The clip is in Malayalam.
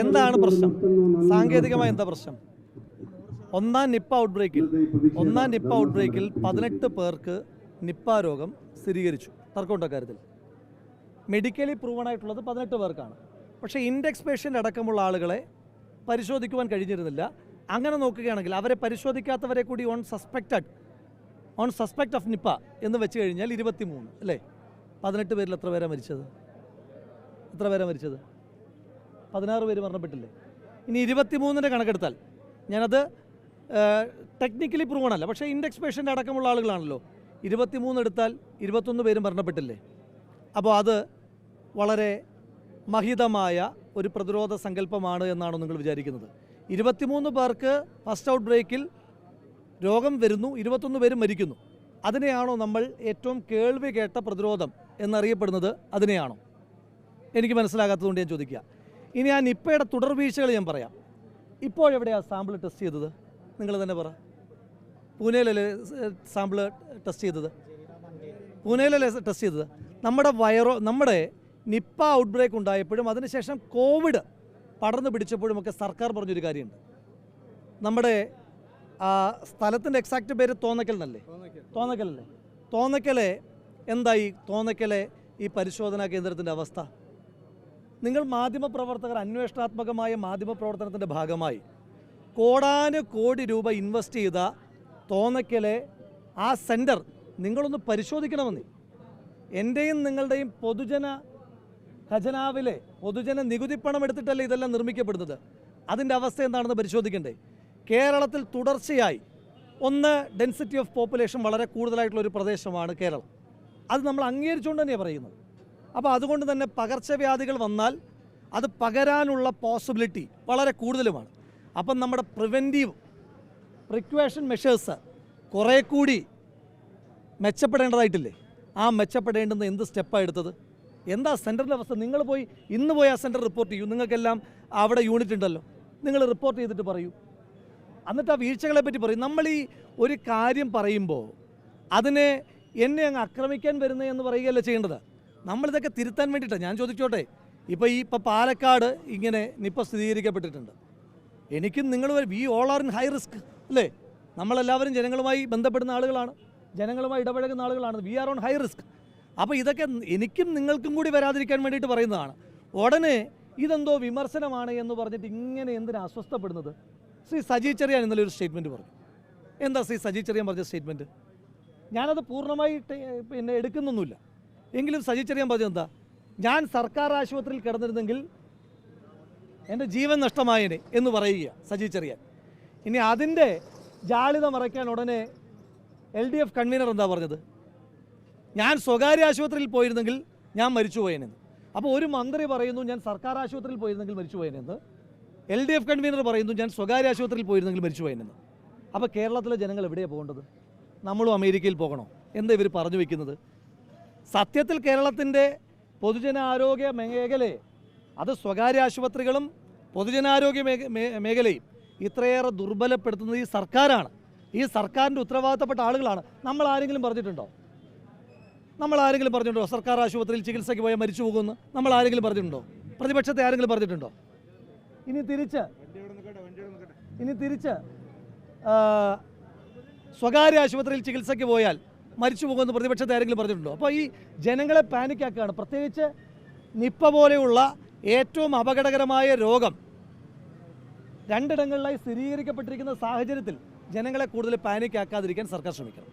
എന്താണ് പ്രശ്നം? സാങ്കേതികമായി എന്താ പ്രശ്നം? ഒന്നാം നിപ്പ ഔട്ട്ബ്രേക്കിൽ 18 പേർക്ക് നിപ്പ രോഗം സ്ഥിരീകരിച്ചു. തർക്കമുണ്ടോ കാര്യത്തിൽ? മെഡിക്കലി പ്രൂവൺ ആയിട്ടുള്ളത് 18 പേർക്കാണ്. പക്ഷേ ഇൻഡെക്സ് പേഷ്യൻ്റ് അടക്കമുള്ള ആളുകളെ പരിശോധിക്കുവാൻ കഴിഞ്ഞിരുന്നില്ല. അങ്ങനെ നോക്കുകയാണെങ്കിൽ അവരെ പരിശോധിക്കാത്തവരെ കൂടി ഓൺ സസ്പെക്ട് ഓഫ് നിപ്പ എന്ന് വെച്ച് കഴിഞ്ഞാൽ 23 അല്ലേ? 18 പേരിൽ എത്ര പേരാണ് മരിച്ചത്? 16 പേര് മരണപ്പെട്ടില്ലേ? ഇനി 23ൻ്റെ കണക്കെടുത്താൽ, ഞാനത് ടെക്നിക്കലി പ്രൂവൺ അല്ല, പക്ഷേ ഇൻഡെക്സ് പേഷ്യൻ്റ് അടക്കമുള്ള ആളുകളാണല്ലോ. 23 എടുത്താൽ 21 പേരും മരണപ്പെട്ടില്ലേ? അപ്പോൾ അത് വളരെ മഹിതമായ ഒരു പ്രതിരോധ സങ്കല്പമാണ് എന്നാണോ നിങ്ങൾ വിചാരിക്കുന്നത്? 23 പേർക്ക് ഫസ്റ്റ് ഔട്ട് ബ്രേക്കിൽ രോഗം വരുന്നു, 21 പേരും മരിക്കുന്നു. അതിനെയാണോ നമ്മൾ ഏറ്റവും കേൾവി കേട്ട പ്രതിരോധം എന്നറിയപ്പെടുന്നത്? അതിനെയാണോ? എനിക്ക് മനസ്സിലാകാത്തതുകൊണ്ട് ഞാൻ ചോദിക്കുക. ഇനി ആ നിപ്പയുടെ തുടർവീഴ്ചകൾ ഞാൻ പറയാം. ഇപ്പോഴെവിടെയാണ് സാമ്പിൾ ടെസ്റ്റ് ചെയ്തത്? നിങ്ങൾ തന്നെ പറ. പൂനെയിലല്ലേ സാമ്പിൾ ടെസ്റ്റ് ചെയ്തത്? പൂനെയിലല്ലേ ടെസ്റ്റ് ചെയ്തത്? നമ്മുടെ നിപ്പ ഔട്ട് ബ്രേക്ക് ഉണ്ടായപ്പോഴും അതിനുശേഷം കോവിഡ് പടർന്നു പിടിച്ചപ്പോഴുമൊക്കെ സർക്കാർ പറഞ്ഞൊരു കാര്യമുണ്ട്. നമ്മുടെ സ്ഥലത്തിൻ്റെ എക്സാക്റ്റ് പേര് തോന്നക്കലല്ലേ? തോന്നക്കലെ എന്തായി? തോന്നക്കലെ ഈ പരിശോധനാ കേന്ദ്രത്തിൻ്റെ അവസ്ഥ. നിങ്ങൾ മാധ്യമപ്രവർത്തകർ അന്വേഷണാത്മകമായ മാധ്യമപ്രവർത്തനത്തിൻ്റെ ഭാഗമായി കോടാനുകോടി രൂപ ഇൻവെസ്റ്റ് ചെയ്ത തോന്നക്കലെ ആ സെൻറ്റർ നിങ്ങളൊന്ന് പരിശോധിക്കണമെന്ന്. എൻ്റെയും നിങ്ങളുടെയും പൊതുജന ഖജനാവിലെ പൊതുജന നികുതിപ്പണം എടുത്തിട്ടല്ലേ ഇതെല്ലാം നിർമ്മിക്കപ്പെടുന്നത്. അതിൻ്റെ അവസ്ഥ എന്താണെന്ന് പരിശോധിക്കണ്ടേ? കേരളത്തിൽ തുടർച്ചയായി ഡെൻസിറ്റി ഓഫ് പോപ്പുലേഷൻ വളരെ കൂടുതലായിട്ടുള്ളൊരു പ്രദേശമാണ് കേരളം. അത് നമ്മൾ അംഗീകരിച്ചുകൊണ്ട് തന്നെയാണ് പറയുന്നത്. അപ്പോൾ അതുകൊണ്ട് തന്നെ പകർച്ചവ്യാധികൾ വന്നാൽ അത് പകരാനുള്ള പോസിബിലിറ്റി വളരെ കൂടുതലുമാണ്. അപ്പം നമ്മുടെ പ്രിക്വേഷൻ മെഷേഴ്സ് കുറേ കൂടി മെച്ചപ്പെടേണ്ടതായിട്ടില്ലേ? ആ മെച്ചപ്പെടേണ്ടുന്ന എന്ത് സ്റ്റെപ്പാണ് എടുത്തത്? എന്താ സെൻറ്ററിൻ്റെ അവസ്ഥ? നിങ്ങൾ ഇന്ന് പോയി ആ സെൻറ്റർ റിപ്പോർട്ട് ചെയ്യൂ. നിങ്ങൾക്കെല്ലാം അവിടെ യൂണിറ്റ് ഉണ്ടല്ലോ, നിങ്ങൾ റിപ്പോർട്ട് ചെയ്തിട്ട് പറയൂ. എന്നിട്ട് ആ വീഴ്ചകളെ പറ്റി പറയും. നമ്മൾ ഈ ഒരു കാര്യം പറയുമ്പോൾ അതിനെ എന്നെ അങ്ങ് ആക്രമിക്കാൻ വരുന്നതെന്ന് പറയുകയല്ല ചെയ്യേണ്ടത്. നമ്മളിതൊക്കെ തിരുത്താൻ വേണ്ടിയിട്ടാണ്. ഞാൻ ചോദിച്ചോട്ടെ, ഇപ്പോൾ പാലക്കാട് ഇങ്ങനെ നിപ്പ സ്ഥിരീകരിക്കപ്പെട്ടിട്ടുണ്ട്. എനിക്കും നിങ്ങൾ we all are in high risk അല്ലേ? നമ്മളെല്ലാവരും ജനങ്ങളുമായി ബന്ധപ്പെടുന്ന ആളുകളാണ്, ജനങ്ങളുമായി ഇടപഴകുന്ന ആളുകളാണ്. We are on high risk. അപ്പോൾ ഇതൊക്കെ എനിക്കും നിങ്ങൾക്കും കൂടി വരാതിരിക്കാൻ വേണ്ടിയിട്ട് പറയുന്നതാണ്. ഉടനെ ഇതെന്തോ വിമർശനമാണ് എന്ന് പറഞ്ഞിട്ട് ഇങ്ങനെ എന്തിനാ അസ്വസ്ഥപ്പെടുന്നത്? ശ്രീ സജി ചെറിയാൻ ഇന്നലെ ഒരു സ്റ്റേറ്റ്മെൻറ്റ് പറഞ്ഞു. എന്താ ശ്രീ സജി ചെറിയാൻ പറഞ്ഞ സ്റ്റേറ്റ്മെൻറ്റ്? ഞാനത് പൂർണ്ണമായി എടുക്കുന്നൊന്നുമില്ല. എങ്കിലും സജി ചെറിയാൻ പറഞ്ഞത് എന്താ? ഞാൻ സർക്കാർ ആശുപത്രിയിൽ കിടന്നിരുന്നെങ്കിൽ എൻ്റെ ജീവൻ നഷ്ടമായേനെ എന്ന് പറയുക സജി ചെറിയാൻ. ഇനി അതിൻ്റെ ജാളിത മറയ്ക്കാൻ ഉടനെ LDF കൺവീനർ എന്താ പറഞ്ഞത്? ഞാൻ സ്വകാര്യ ആശുപത്രിയിൽ പോയിരുന്നെങ്കിൽ ഞാൻ മരിച്ചു പോയേനെന്ന്. അപ്പോൾ ഒരു മന്ത്രി പറയുന്നു ഞാൻ സർക്കാർ ആശുപത്രിയിൽ പോയിരുന്നെങ്കിൽ മരിച്ചു പോയേനെന്ന്. LDF കൺവീനർ പറയുന്നു ഞാൻ സ്വകാര്യ ആശുപത്രിയിൽ പോയിരുന്നെങ്കിൽ മരിച്ചു പോയേനെന്ന്. അപ്പോൾ കേരളത്തിലെ ജനങ്ങൾ എവിടെയാണ് പോകേണ്ടത്? നമ്മളും അമേരിക്കയിൽ പോകണോ? എന്താ ഇവർ പറഞ്ഞു വയ്ക്കുന്നത്? സത്യത്തിൽ കേരളത്തിൻ്റെ പൊതുജനാരോഗ്യ മേഖലയെ, അത് സ്വകാര്യ ആശുപത്രികളും പൊതുജനാരോഗ്യ മേഖലയും ഇത്രയേറെ ദുർബലപ്പെടുത്തുന്നത് ഈ സർക്കാരാണ്. ഈ സർക്കാരിൻ്റെ ഉത്തരവാദിത്തപ്പെട്ട ആളുകളാണ്. നമ്മൾ ആരെങ്കിലും പറഞ്ഞിട്ടുണ്ടോ സർക്കാർ ആശുപത്രിയിൽ ചികിത്സയ്ക്ക് പോയാൽ മരിച്ചു പോകുമെന്ന്? നമ്മൾ ആരെങ്കിലും പറഞ്ഞിട്ടുണ്ടോ? പ്രതിപക്ഷത്തെ ആരെങ്കിലും പറഞ്ഞിട്ടുണ്ടോ? ഇനി തിരിച്ച് സ്വകാര്യ ആശുപത്രിയിൽ ചികിത്സയ്ക്ക് പോയാൽ മരിച്ചു പോകുമെന്ന് പ്രതിപക്ഷത്തെ ആരെങ്കിലും പറഞ്ഞിട്ടുണ്ടോ? അപ്പോൾ ഈ ജനങ്ങളെ പാനിക്കാക്കുകയാണ്. പ്രത്യേകിച്ച് നിപ്പ പോലെയുള്ള ഏറ്റവും അപകടകരമായ രോഗം 2 ഇടങ്ങളിലായി സ്ഥിരീകരിക്കപ്പെട്ടിരിക്കുന്ന സാഹചര്യത്തിൽ ജനങ്ങളെ കൂടുതൽ പാനിക്കാക്കാതിരിക്കാൻ സർക്കാർ ശ്രമിക്കണം.